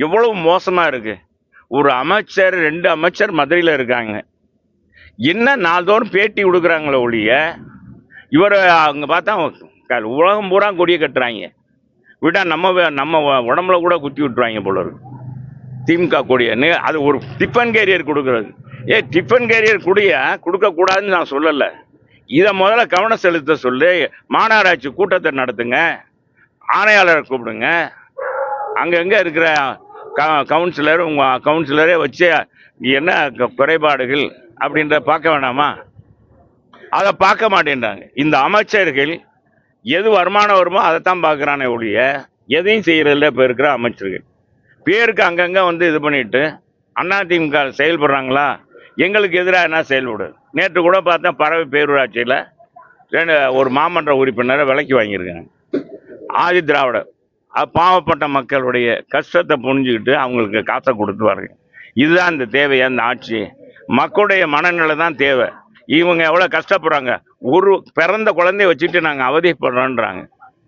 எவ்வளவு மோசமாக இருக்குது. ஒரு அமைச்சர் 2 அமைச்சர் மதுரையில் இருக்காங்க. என்ன நாள்தோறும் பேட்டி கொடுக்குறாங்களே ஒழிய, இவர் அங்கே பார்த்தா உலகம் பூரா கொடியை கட்டுறாங்க. விட்டா நம்ம உடம்புல கூட குத்தி விட்டுருவாங்க போல இருக்கு. திமுக கொடியை அது ஒரு டிஃபன் கேரியர் கொடுக்குறது. டிஃபன் கேரியர் கொடுக்கக்கூடாதுன்னு நான் சொல்லலை. இதை முதல்ல கவனம் செலுத்த சொல்லி மாநகராட்சி கூட்டத்தை நடத்துங்க, ஆணையாளரை கூப்பிடுங்க, அங்கங்கே இருக்கிற கவுன்சிலர் உங்கள் கவுன்சிலரே வச்சு என்ன குறைபாடுகள் அப்படின்ற பார்க்க வேணாமா? அதை பார்க்க மாட்டேன்றாங்க. இந்த அமைச்சர்கள் எது வருமானம் வருமோ அதைத்தான் பார்க்குறானே ஒழிய எதையும் செய்கிறதில்ல. இப்போ இருக்கிற அமைச்சர்கள் பேருக்கு அங்கங்கே வந்து இது பண்ணிட்டு அதிமுக செயல்படுறாங்களா? எங்களுக்கு எதிராக என்ன செயல்படு? நேற்று கூட பார்த்தா பறவை பேரூராட்சியில் ஒரு மாமன்ற உறுப்பினரை விலைக்கு வாங்கியிருக்காங்க. ஆதி திராவிட பாவப்பட்ட மக்களுடைய கஷ்டத்தை புரிஞ்சுக்கிட்டு அவங்களுக்கு காசை கொடுத்து வாருங்க. இதுதான் இந்த தேவையா? இந்த ஆட்சி மக்களுடைய மனநிலை தான் தேவை. இவங்க எவ்வளோ கஷ்டப்படுறாங்க. ஒரு பிறந்த குழந்தைய வச்சுட்டு நாங்கள் அவதிப்படுறோன்றாங்க.